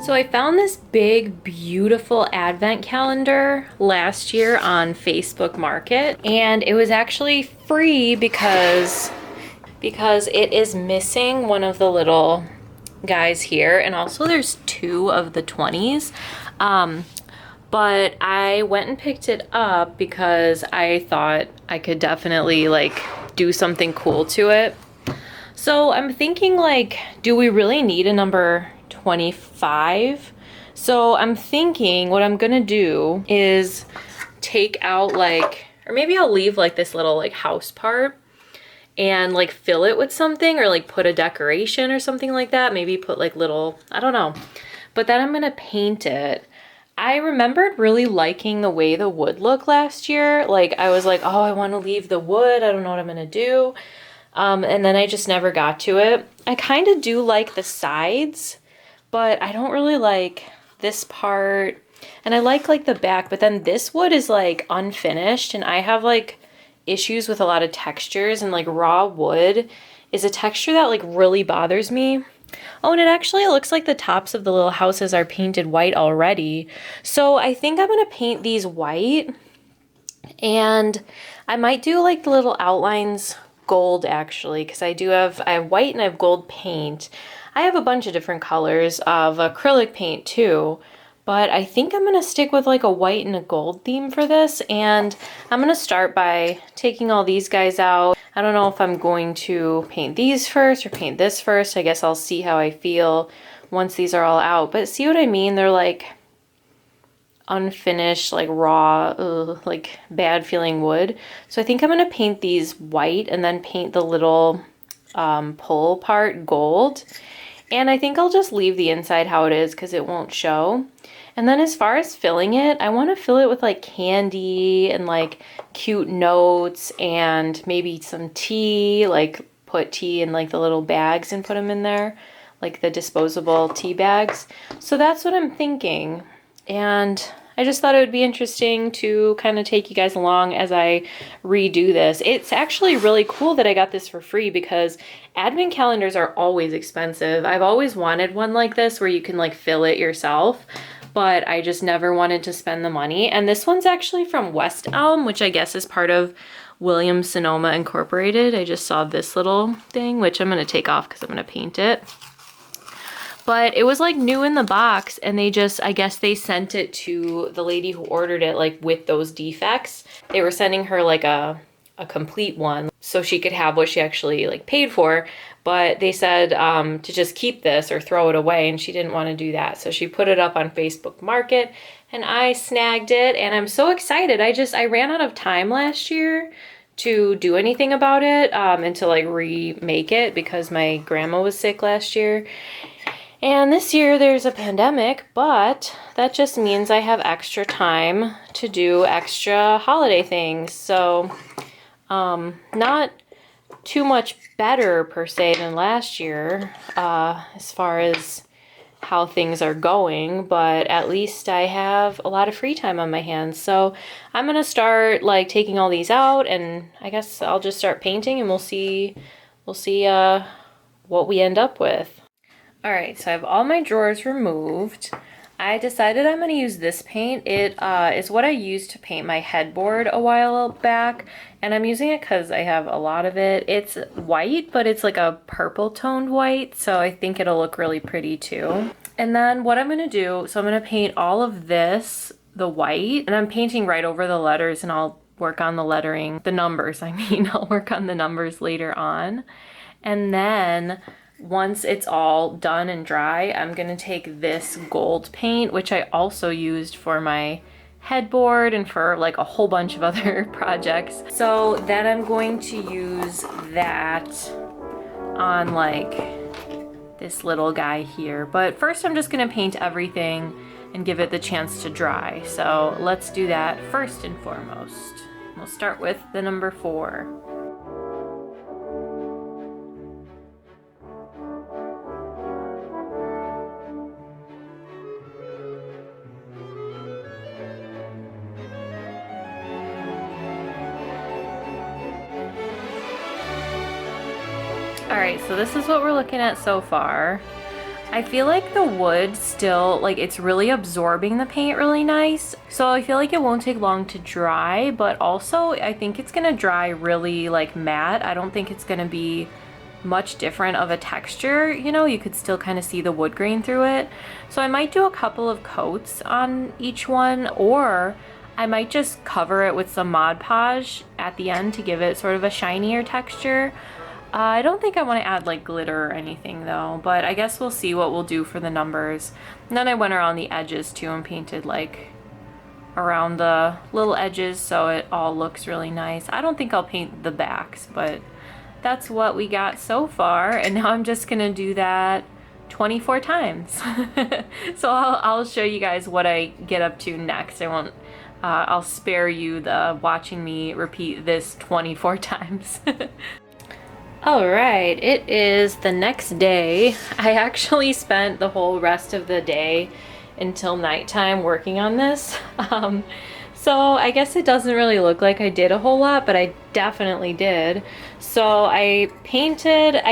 So I found this big, beautiful advent calendar last year on Facebook Market, and it was actually free because it is missing one of the little guys here, and also there's two of the 20s. But I went and picked it up because I thought I could definitely like do something cool to it. So I'm thinking, like, do we really need a number 25? So I'm thinking what I'm gonna do is take out like, or maybe I'll leave like this little like house part and like fill it with something, or like put a decoration or something like that. Maybe put like little, I don't know. But then I'm gonna paint it. I remembered really liking the way the wood looked last year. Like I was like, oh, I want to leave the wood. I don't know what I'm gonna do. And then I just never got to it. I kind of do like the sides, but I don't really like this part. And I like the back, but then this wood is like unfinished, and I have like issues with a lot of textures, and like raw wood is a texture that like really bothers me. Oh, and it actually looks like the tops of the little houses are painted white already. So I think I'm gonna paint these white, and I might do like the little outlines gold actually, because I have white and I have gold paint. I have a bunch of different colors of acrylic paint too, but I think I'm gonna stick with like a white and a gold theme for this, and I'm gonna start by taking all these guys out. I don't know if I'm going to paint these first or paint this first. I guess I'll see how I feel once these are all out, but see what I mean? They're like unfinished, like raw, like bad feeling wood. So I think I'm gonna paint these white and then paint the little pole part gold. And I think I'll just leave the inside how it is because it won't show. And then as far as filling it, I want to fill it with like candy and like cute notes and maybe some tea, like put tea in like the little bags and put them in there, like the disposable tea bags. So that's what I'm thinking. And I just thought it would be interesting to kind of take you guys along as I redo this. It's actually really cool that I got this for free because advent calendars are always expensive. I've always wanted one like this where you can like fill it yourself, but I just never wanted to spend the money. And this one's actually from West Elm, which I guess is part of Williams-Sonoma Incorporated. I just saw this little thing, which I'm going to take off because I'm going to paint it. But it was like new in the box, and they just, I guess they sent it to the lady who ordered it like with those defects. They were sending her like a complete one so she could have what she actually like paid for, but they said to just keep this or throw it away, and she didn't want to do that. So she put it up on Facebook Market, and I snagged it, and I'm so excited. I ran out of time last year to do anything about it and to like remake it because my grandma was sick last year. And this year there's a pandemic, but that just means I have extra time to do extra holiday things. So not too much better per se than last year as far as how things are going, but at least I have a lot of free time on my hands. So I'm gonna start like taking all these out, and I guess I'll just start painting, and we'll see what we end up with. All right, so I have all my drawers removed. I decided I'm gonna use this paint. It is what I used to paint my headboard a while back, and I'm using it because I have a lot of it. It's white, but it's like a purple toned white, so I think it'll look really pretty too. And then what I'm gonna do, so I'm gonna paint all of this, the white, and I'm painting right over the letters, and I'll work on the lettering, the numbers, I mean, I'll work on the numbers later on. And then once it's all done and dry, I'm gonna take this gold paint, which I also used for my headboard and for like a whole bunch of other projects. So then I'm going to use that on like this little guy here. But first I'm just gonna paint everything and give it the chance to dry. So let's do that first and foremost. We'll start with the number 4. All right, so this is what we're looking at so far. I feel like the wood still, like it's really absorbing the paint really nice. So I feel like it won't take long to dry, but also I think it's gonna dry really like matte. I don't think it's gonna be much different of a texture, you know, you could still kind of see the wood grain through it. So I might do a couple of coats on each one, or I might just cover it with some Mod Podge at the end to give it sort of a shinier texture. I don't think I want to add like glitter or anything though, but I guess we'll see what we'll do for the numbers. And then I went around the edges too and painted like around the little edges so it all looks really nice. I don't think I'll paint the backs, but that's what we got so far, and now I'm just gonna do that 24 times. So I'll show you guys what I get up to next. I won't, I'll spare you the watching me repeat this 24 times. All right, it is the next day. I actually spent the whole rest of the day until nighttime working on this. So I guess it doesn't really look like I did a whole lot, but I definitely did. So I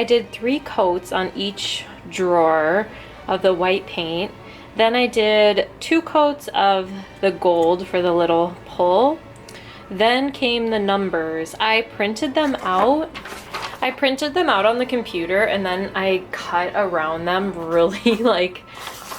did 3 coats on each drawer of the white paint. Then I did 2 coats of the gold for the little pull. Then came the numbers. I printed them out on the computer, and then I cut around them really like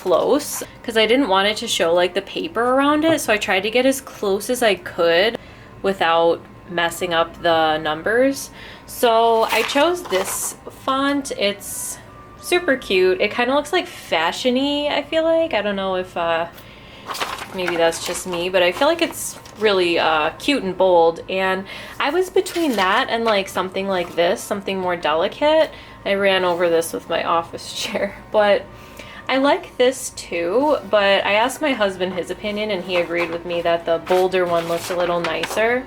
close because I didn't want it to show like the paper around it, so I tried to get as close as I could without messing up the numbers. So I chose this font. It's super cute. It kind of looks like fashion-y, I feel like. I don't know if maybe that's just me, but I feel like it's really cute and bold, and I was between that and like something like this, something more delicate. I ran over this with my office chair, but I like this too, but I asked my husband his opinion and he agreed with me that the bolder one looks a little nicer.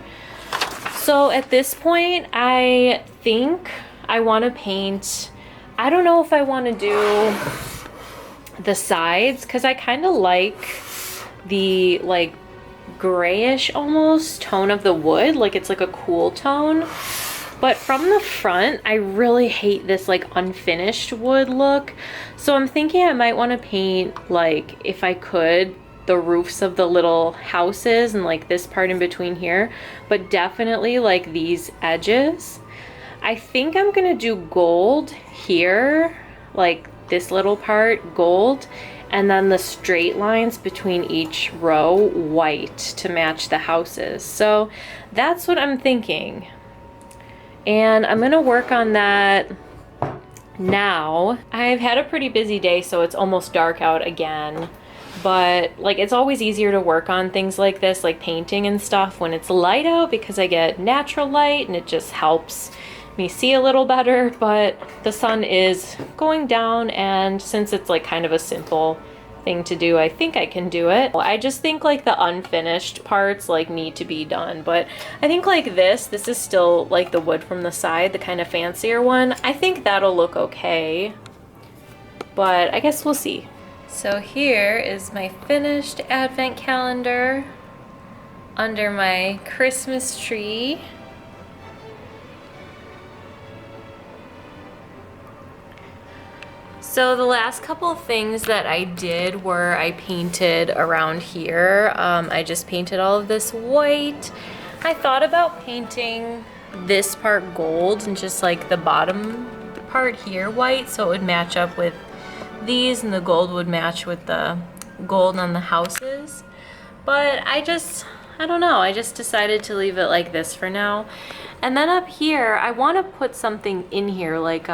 So at this point, I think I want to paint, I don't know if I want to do the sides because I kind of like the like grayish almost tone of the wood, like it's like a cool tone. But from the front, I really hate this like unfinished wood look. So I'm thinking I might want to paint, like if I could, the roofs of the little houses and like this part in between here, but definitely like these edges. I think I'm gonna do gold here, like this little part gold, and then the straight lines between each row white to match the houses. So that's what I'm thinking. And I'm gonna work on that now. I've had a pretty busy day, so it's almost dark out again. But like it's always easier to work on things like this, like painting and stuff, when it's light out because I get natural light and it just helps me see a little better. But the sun is going down, and since it's like kind of a simple thing to do, I think I can do it. I just think like the unfinished parts like need to be done, but I think like this is still like the wood from the side, the kind of fancier one. I think that'll look okay, but I guess we'll see. So here is my finished advent calendar under my Christmas tree. So the last couple of things that I did were I painted around here. I just painted all of this white. I thought about painting this part gold and just like the bottom part here white, so it would match up with these and the gold would match with the gold on the houses. But I don't know, I just decided to leave it like this for now. And then up here, I want to put something in here, like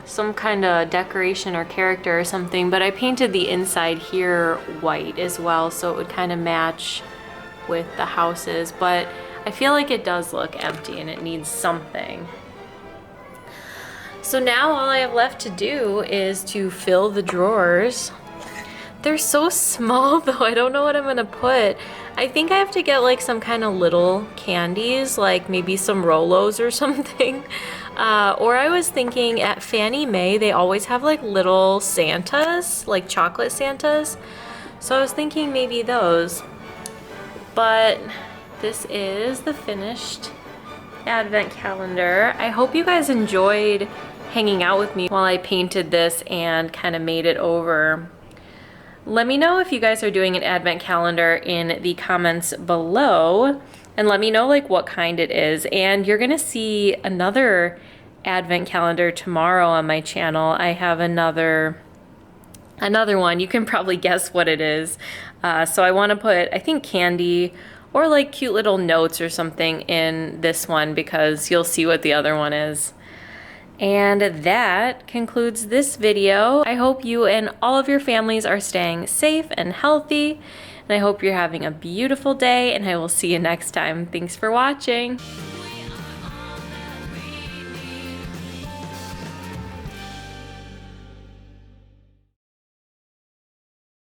some kind of decoration or character or something, but I painted the inside here white as well, so it would kind of match with the houses, but I feel like it does look empty and it needs something. So now all I have left to do is to fill the drawers. They're so small though, I don't know what I'm gonna put. I think I have to get like some kind of little candies, like maybe some Rolos or something. Or I was thinking at Fannie Mae, they always have like little Santas, like chocolate Santas. So I was thinking maybe those. But this is the finished advent calendar. I hope you guys enjoyed hanging out with me while I painted this and kind of made it over. Let me know if you guys are doing an advent calendar in the comments below, and let me know like what kind it is. And you're gonna see another advent calendar tomorrow on my channel. I have another one. You can probably guess what it is. So I want to put, I think, candy or like cute little notes or something in this one, because you'll see what the other one is. And that concludes this video. I hope you and all of your families are staying safe and healthy, and I hope you're having a beautiful day, and I will see you next time. Thanks for watching.